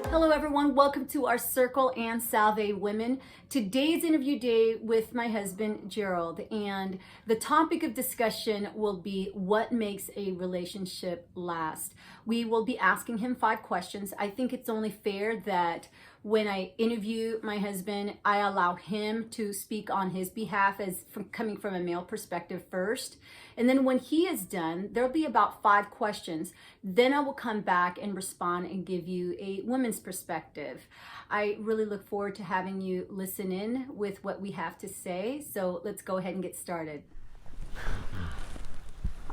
Hello everyone, welcome to our Circle and Salve Women. Today's interview day with my husband, Gerald, and the topic of discussion will be what makes a relationship last. We will be asking him 5 questions. I think it's only fair that when I interview my husband, I allow him to speak on his behalf as coming from a male perspective first. And then when he is done, there'll be about 5 questions. Then I will come back and respond and give you a woman's perspective. I really look forward to having you listen in with what we have to say. So let's go ahead and get started.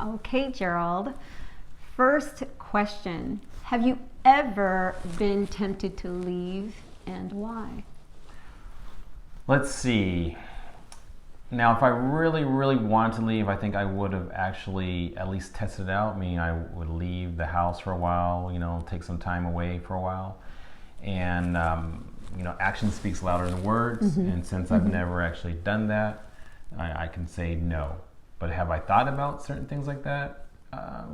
Okay, Gerald. First question. Have you ever been tempted to leave, and why? Let's see. Now, if I really wanted to leave, I think I would have actually at least tested it out. I mean, I would leave the house for a while, take some time away for a while. And, action speaks louder than words. Mm-hmm. And since I've never actually done that, I can say no. But have I thought about certain things like that?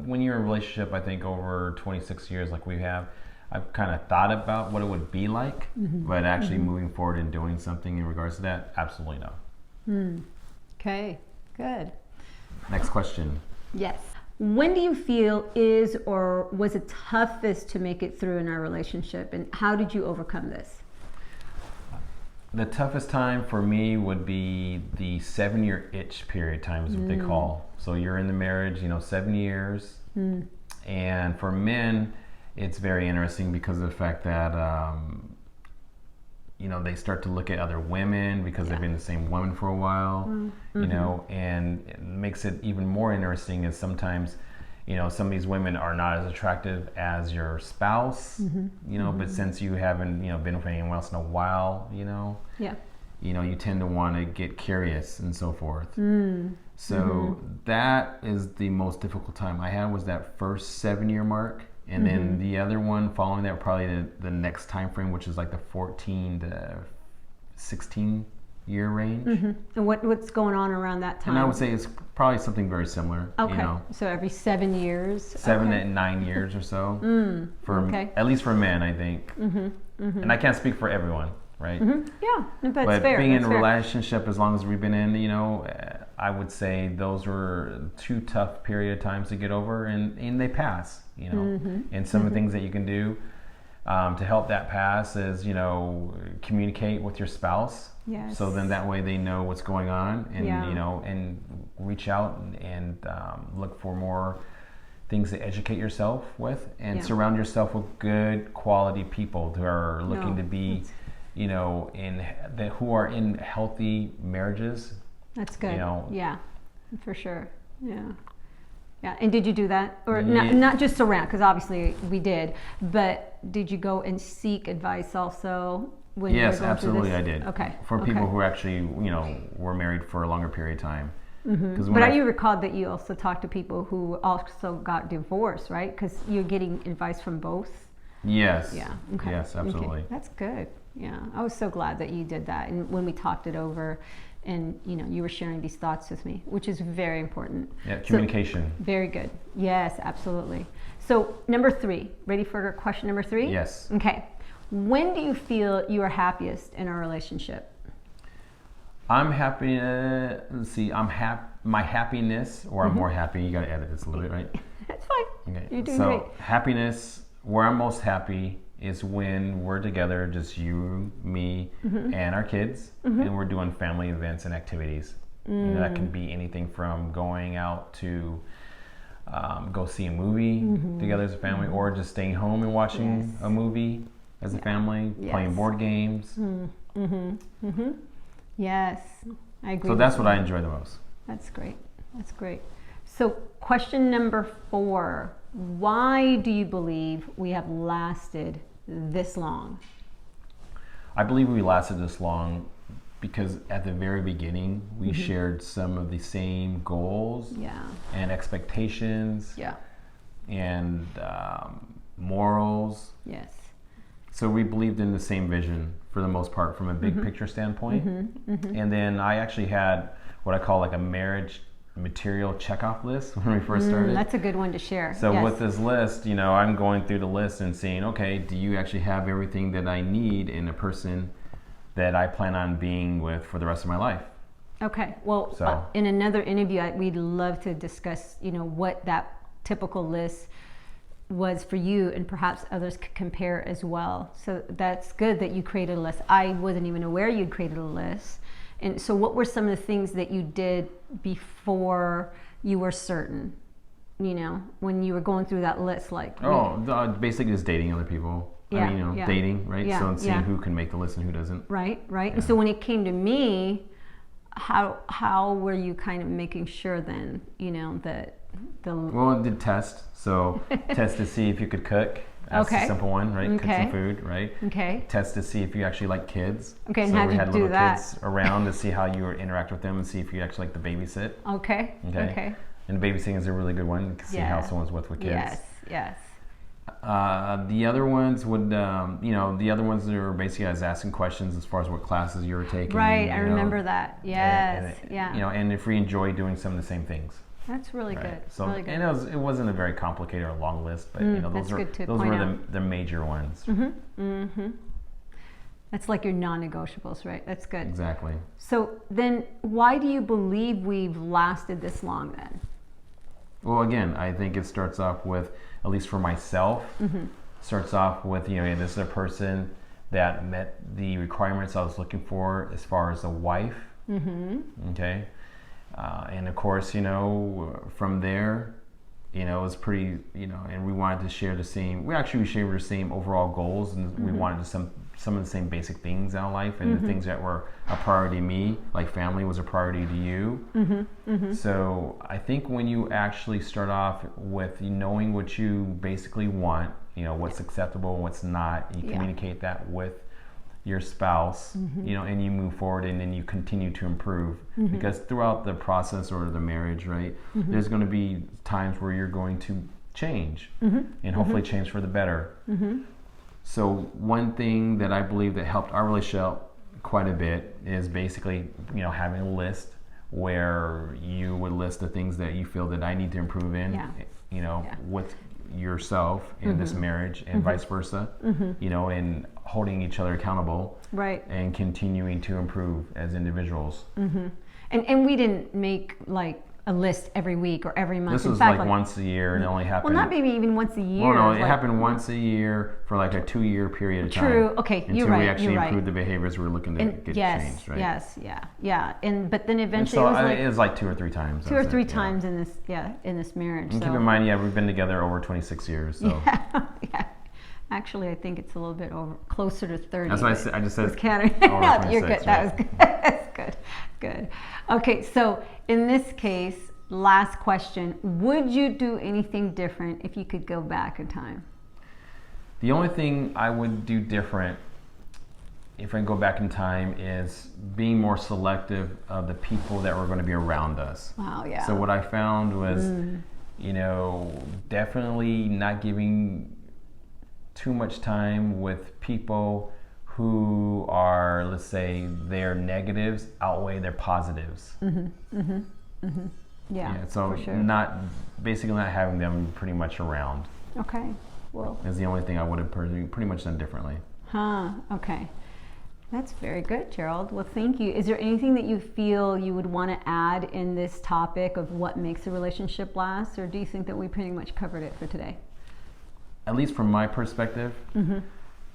When you're in a relationship, I think over 26 years like we have, I've kind of thought about what it would be like, but actually moving forward and doing something in regards to that, absolutely no. Okay, good. Next question. Yes. When do you feel is or was it toughest to make it through in our relationship, and how did you overcome this? The toughest time for me would be the 7-year itch period time is what they call. So you're in the marriage, 7 years. And for men, it's very interesting because of the fact that, they start to look at other women because they've been the same woman for a while, and it makes it even more interesting is sometimes, some of these women are not as attractive as your spouse, but since you haven't, been with anyone else in a while, you tend to want to get curious and so forth. So that is the most difficult time I had was that first 7-year mark. And then the other one following that, probably the next time frame, which is like the 14 to 16 year range. And what's going on around that time? And I would say it's probably something very similar. Okay. So every 7 years. 7 to 9 years or so. At least for men, I think. And I can't speak for everyone, right? Yeah, but but fair. being in a relationship as long as we've been in, I would say those were 2 tough period of times to get over, and they pass, And some of the things that you can do to help that pass is, communicate with your spouse. Yes. So then that way they know what's going on, and and reach out and look for more things to educate yourself with, and surround yourself with good quality people who are looking to be, who are in healthy marriages. That's good. Yeah, for sure. Yeah. And did you do that, or not just surround? Because obviously we did, but did you go and seek advice also? When yes, you were going absolutely, through this? I did. Okay. For people who actually, were married for a longer period of time. But you recalled that you also talked to people who also got divorced, right? Because you're getting advice from both. Yes. Yeah. Okay. Yes, absolutely. Okay. That's good. Yeah, I was so glad that you did that, and when we talked it over. And you were sharing these thoughts with me, which is very important. Yeah, communication. So, very good. Yes, absolutely. So number 3, ready for question number 3? Yes. Okay. When do you feel you are happiest in a relationship? I'm happy. My happiness, or I'm more happy. You got to edit this a little bit, right? That's fine. Okay. You're doing great. Happiness, where I'm most happy is when we're together, just you, me, and our kids, and we're doing family events and activities. That can be anything from going out to go see a movie together as a family, or just staying home and watching a movie as a family, playing board games. Yes, I agree. So that's what I enjoy the most. That's great. That's great. So question number 4, why do you believe we have lasted this long? I believe we lasted this long because at the very beginning we shared some of the same goals and expectations and morals. Yes. So we believed in the same vision for the most part from a big picture standpoint. And then I actually had what I call like a marriage material checkoff list when we first started. That's a good one to share. So yes. with this list, I'm going through the list and saying, okay, do you actually have everything that I need in a person that I plan on being with for the rest of my life? Okay. Well, So- in another interview, we'd love to discuss, what that typical list was for you, and perhaps others could compare as well. So that's good that you created a list. I wasn't even aware you'd created a list. And so what were some of the things that you did before you were certain, when you were going through that list? Like, Basically just dating other people. Yeah, dating, right? Yeah, So and seeing yeah. who can make the list and who doesn't. Right. Yeah. And so when it came to me, how were you kind of making sure then, that the... Well, I did test. So test to see if you could cook. That's Okay. a simple one, right? Cook Okay. some food, right? Okay. Test to see if you actually like kids. Okay, and so how'd we you had do little that? kids around to see how you would interact with them and see if you actually like to babysit. Okay. Okay. And babysitting is a really good one. You can see how someone's with kids. Yes. The other ones would, the other ones that were basically I was asking questions as far as what classes you were taking. Right, I remember that. Yes, And if we enjoy doing some of the same things. That's really Right. good. So, really good. and it wasn't a very complicated or long list, but that's good to those point were out. the major ones. That's like your non-negotiables, right? That's good. Exactly. So then why do you believe we've lasted this long then? Well, again, I think it starts off with, at least for myself, starts off with, this is a person that met the requirements I was looking for as far as a wife. Okay. And of course, from there, it was pretty, and we wanted to share the same, we shared the same overall goals, and we wanted some of the same basic things in our life, and the things that were a priority to me, like family was a priority to you. So I think when you actually start off with knowing what you basically want, what's acceptable and what's not, you communicate that with your spouse, and you move forward, and then you continue to improve, because throughout the process or the marriage, right, there's going to be times where you're going to change, and hopefully change for the better. So one thing that I believe that helped our relationship quite a bit is basically, having a list where you would list the things that you feel that I need to improve in, with yourself in this marriage, and vice versa, and holding each other accountable, right, and continuing to improve as individuals. And we didn't make like a list every week or every month. This In was fact, like once a year, and it only happened. Well, not maybe even once a year. Well, no, it like, happened once a year for like a 2-year period of time. True. Okay, until you're right. we actually you're improved right. the behaviors we were looking to get changed, right? Yes, yeah. But then And eventually so it was like 2 or 3 times. two or that's three it, times in this marriage. And so. keep in mind, we've been together over 26 years, so. Yeah. Actually, I think it's a little bit closer to 30. That's why I just said was counting. over No, 26, you're good. right? That was good. That's good. Okay, so in this case, last question: would you do anything different if you could go back in time? The only thing I would do different if I go back in time is being more selective of the people that were going to be around us. Wow, yeah. So what I found was, definitely not giving too much time with people who are, let's say, their negatives outweigh their positives. Yeah, so for sure. not having them pretty much around. Okay, well. Is the only thing I would have pretty much done differently. Okay. That's very good, Gerald. Well, thank you. Is there anything that you feel you would want to add in this topic of what makes a relationship last, or do you think that we pretty much covered it for today? At least from my perspective,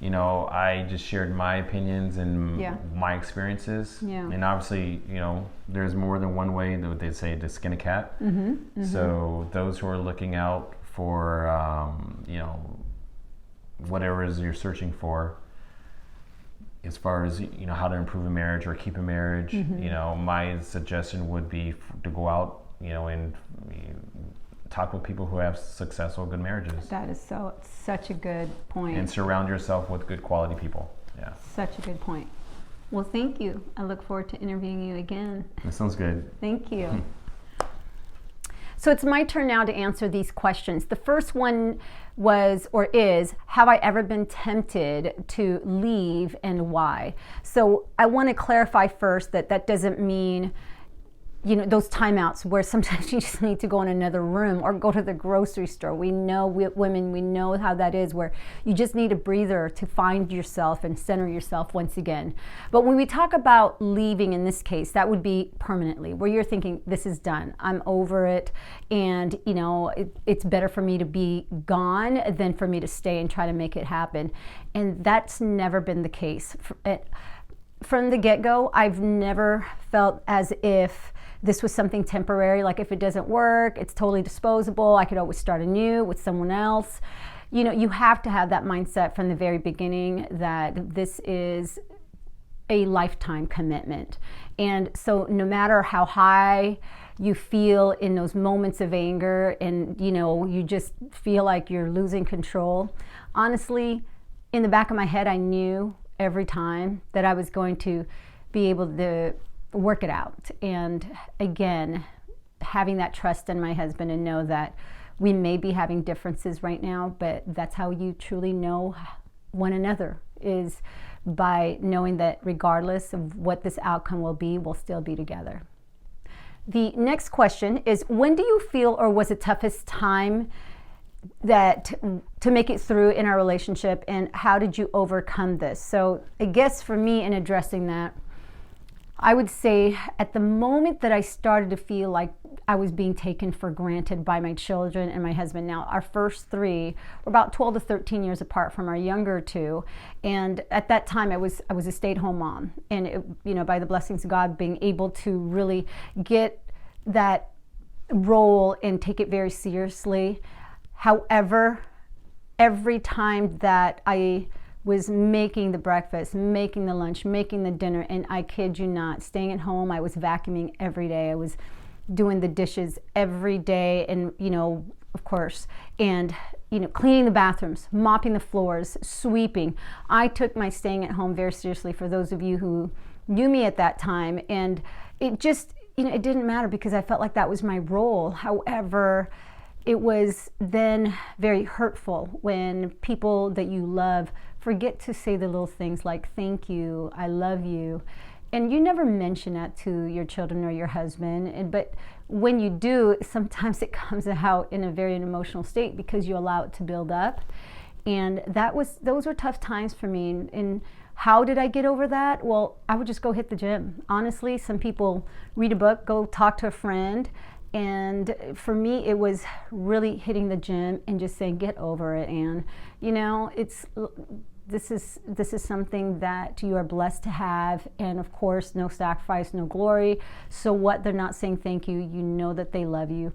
I just shared my opinions and my experiences. Yeah. And obviously, there's more than one way that they say to skin a cat. So those who are looking out for, whatever it is you're searching for, as far as, how to improve a marriage or keep a marriage, my suggestion would be to go out, and talk with people who have successful, good marriages. That is such a good point. And surround yourself with good quality people. Yeah. Such a good point. Well, thank you. I look forward to interviewing you again. That sounds good. Thank you. So it's my turn now to answer these questions. The first one was, or is, have I ever been tempted to leave, and why? So I want to clarify first that doesn't mean those timeouts where sometimes you just need to go in another room or go to the grocery store. We know, women, we know how that is, where you just need a breather to find yourself and center yourself once again. But when we talk about leaving in this case, that would be permanently, where you're thinking, this is done, I'm over it, and it's better for me to be gone than for me to stay and try to make it happen. And that's never been the case. From the get-go, I've never felt as if this was something temporary, like if it doesn't work, it's totally disposable, I could always start anew with someone else. You have to have that mindset from the very beginning that this is a lifetime commitment. And so no matter how high you feel in those moments of anger and you just feel like you're losing control, honestly, in the back of my head, I knew every time that I was going to be able to work it out. And again, having that trust in my husband and know that we may be having differences right now, but that's how you truly know one another, is by knowing that regardless of what this outcome will be, we'll still be together. The next question is, when do you feel or was the toughest time that to make it through in our relationship, and how did you overcome this? So I guess for me, in addressing that, I would say at the moment that I started to feel like I was being taken for granted by my children and my husband. Now, our first three were about 12 to 13 years apart from our younger two, and at that time I was a stay-at-home mom, and by the blessings of God, being able to really get that role and take it very seriously. However, every time that I was making the breakfast, making the lunch, making the dinner, and I kid you not, staying at home, I was vacuuming every day. I was doing the dishes every day, and of course, and cleaning the bathrooms, mopping the floors, sweeping. I took my staying at home very seriously, for those of you who knew me at that time, and it just, it didn't matter because I felt like that was my role. However, it was then very hurtful when people that you love forget to say the little things like, thank you, I love you. And you never mention that to your children or your husband. But when you do, sometimes it comes out in a very emotional state because you allow it to build up. And those were tough times for me. And how did I get over that? Well, I would just go hit the gym. Honestly, some people read a book, go talk to a friend. And for me, it was really hitting the gym and just saying, get over it, Anne. This is something that you are blessed to have, and of course, no sacrifice, no glory. So what? They're not saying thank you. You know that they love you.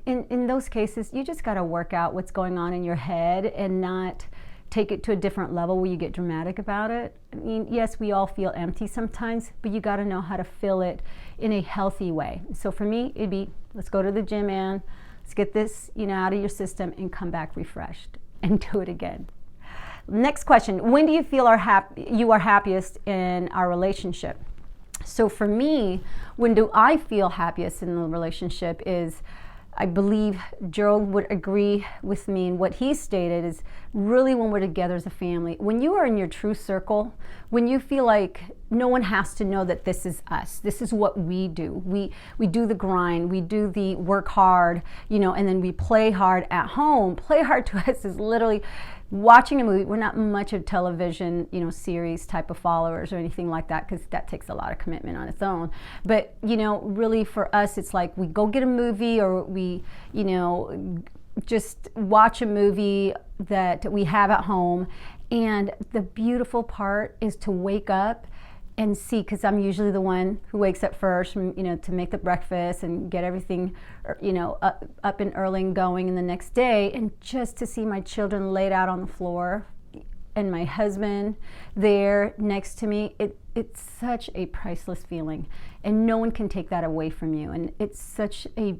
In those cases, you just got to work out what's going on in your head and not take it to a different level where you get dramatic about it. I mean, yes, we all feel empty sometimes, but you got to know how to fill it in a healthy way. So for me, it'd be, let's go to the gym, Anne. Let's get this, out of your system and come back refreshed and do it again. Next question, when do you feel you are happiest in our relationship? So for me, when do I feel happiest in the relationship is, I believe Gerald would agree with me, and what he stated is really when we're together as a family. When you are in your true circle, when you feel like no one has to know that this is us, this is what we do. We do the grind, we do the work hard, and then we play hard at home. Play hard to us is literally watching a movie. We're not much of television, series type of followers or anything like that, because that takes a lot of commitment on its own. But, really for us, it's like we go get a movie, or we, just watch a movie that we have at home. And the beautiful part is to wake up and see, because I'm usually the one who wakes up first, to make the breakfast and get everything, up and early and going in the next day, and just to see my children laid out on the floor and my husband there next to me, it's such a priceless feeling, and no one can take that away from you. And it's such a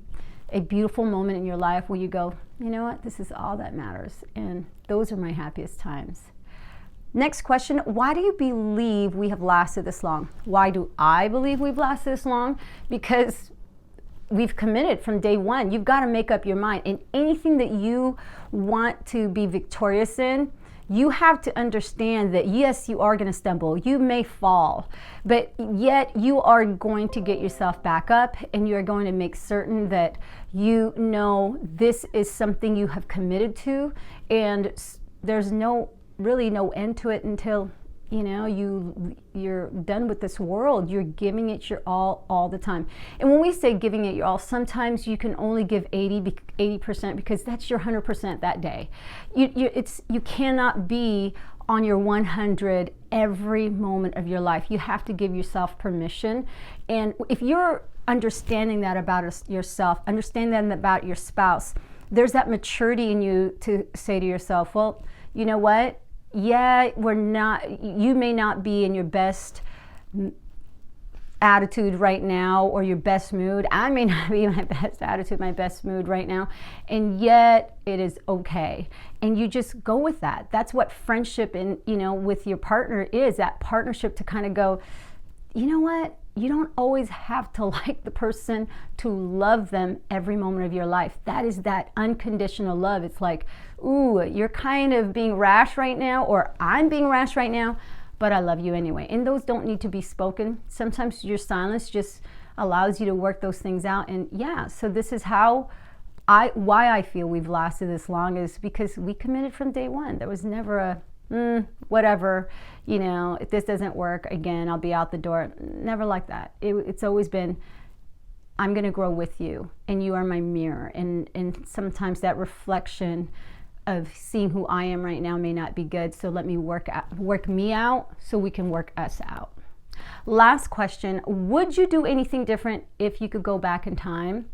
beautiful moment in your life where you go, you know what, this is all that matters, and those are my happiest times. Next question, why do you believe we have lasted this long? Why do I believe we've lasted this long? Because we've committed from day one. You've got to make up your mind. And anything that you want to be victorious in, you have to understand that yes, you are going to stumble, you may fall, but yet you are going to get yourself back up, and you are going to make certain that you know this is something you have committed to, and there's really no end to it until you're done with this world. You're giving it your all the time. And when we say giving it your all, sometimes you can only give 80% because that's your 100% that day. You cannot be on your 100 every moment of your life. You have to give yourself permission. And if you're understanding that about yourself, understand that about your spouse, there's that maturity in you to say to yourself, well, you know what? Yeah, you may not be in your best attitude right now or your best mood. I may not be in my best attitude, my best mood right now, and yet it is okay. And you just go with that. That's what friendship with your partner is, that partnership to kind of go, you know what? You don't always have to like the person to love them every moment of your life. That is that unconditional love. It's like, ooh, you're kind of being rash right now, or I'm being rash right now, but I love you anyway. And those don't need to be spoken. Sometimes your silence just allows you to work those things out. And yeah, so this is why I feel we've lasted this long, is because we committed from day one. There was never a whatever, if this doesn't work again, I'll be out the door. Never like that. It's always been, I'm going to grow with you, and you are my mirror. And sometimes that reflection of seeing who I am right now may not be good. So let me work me out so we can work us out. Last question. Would you do anything different if you could go back in time?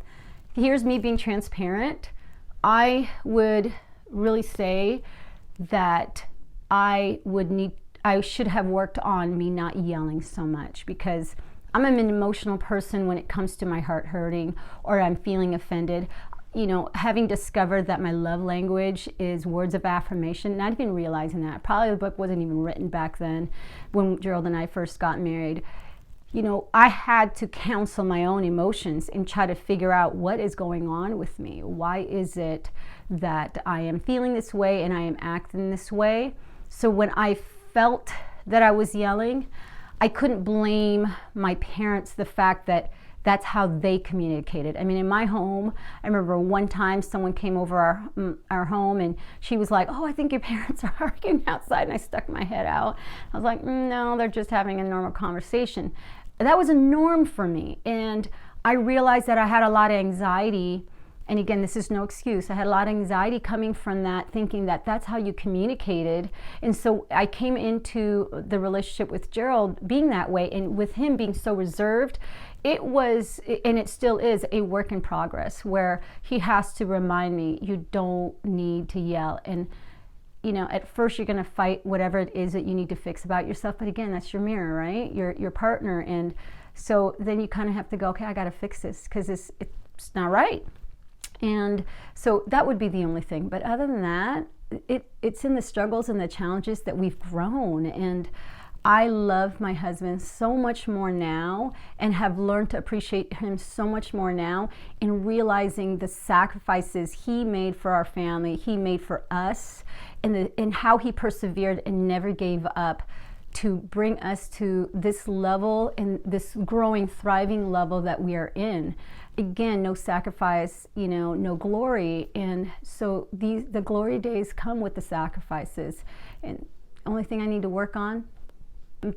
Here's me being transparent. I would really say that I should have worked on me not yelling so much, because I'm an emotional person when it comes to my heart hurting or I'm feeling offended. Having discovered that my love language is words of affirmation, not even realizing that. Probably the book wasn't even written back then when Gerald and I first got married. I had to counsel my own emotions and try to figure out what is going on with me. Why is it that I am feeling this way and I am acting this way? So when I felt that I was yelling, I couldn't blame my parents, the fact that that's how they communicated. I mean, in my home, I remember one time someone came over our home, and she was like, oh, I think your parents are arguing outside. And I stuck my head out. I was like, no, they're just having a normal conversation. That was a norm for me. And I realized that I had a lot of anxiety. And again, this is no excuse. I had a lot of anxiety coming from that, thinking that that's how you communicated. And so I came into the relationship with Gerald being that way, and with him being so reserved, it was, and it still is, a work in progress, where he has to remind me, you don't need to yell. And at first you're going to fight whatever it is that you need to fix about yourself. But again, that's your mirror, right? Your partner. And so then you kind of have to go, okay, I got to fix this because it's not right. And so that would be the only thing. But other than that, it's in the struggles and the challenges that we've grown. And I love my husband so much more now, and have learned to appreciate him so much more now, in realizing the sacrifices he made for our family, he made for us, and how he persevered and never gave up to bring us to this level and this growing, thriving level that we are in. Again, no sacrifice, no glory. And so the glory days come with the sacrifices. And the only thing I need to work on,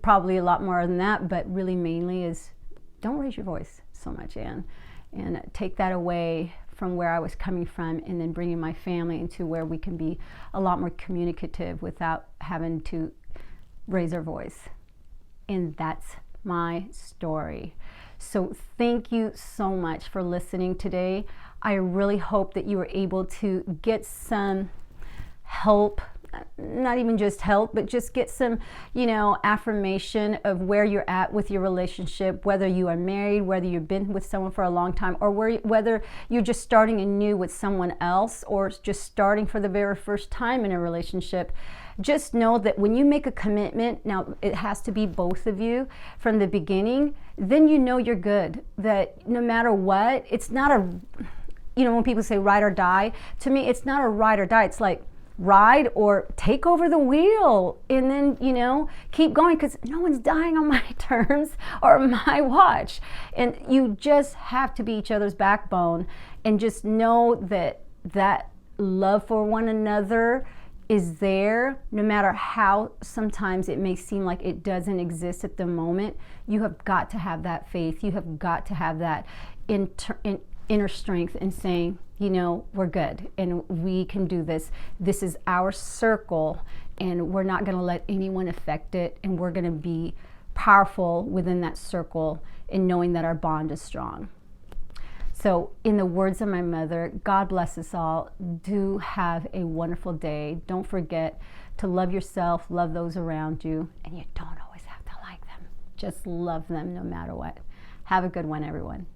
probably a lot more than that, but really mainly, is don't raise your voice so much, and take that away from where I was coming from, and then bringing my family into where we can be a lot more communicative without having to raise our voice. And that's my story. So thank you so much for listening today. I really hope that you were able to get some help, not even just help, but just get some, affirmation of where you're at with your relationship, whether you are married, whether you've been with someone for a long time, or whether you're just starting anew with someone else, or just starting for the very first time in a relationship. Just know that when you make a commitment, now it has to be both of you from the beginning, then you're good. That no matter what, it's not when people say ride or die, to me, it's not a ride or die. It's like, ride or take over the wheel and then, you know, keep going, because no one's dying on my terms or my watch. And you just have to be each other's backbone, and just know that that love for one another is there, no matter how sometimes it may seem like it doesn't exist at the moment. You have got to have that faith. You have got to have that inner strength in saying, you know, we're good and we can do this. This is our circle, and we're not going to let anyone affect it, and we're going to be powerful within that circle in knowing that our bond is strong. So in the words of my mother, God bless us all. Do have a wonderful day. Don't forget to love yourself, love those around you, and you don't always have to like them. Just love them no matter what. Have a good one, everyone.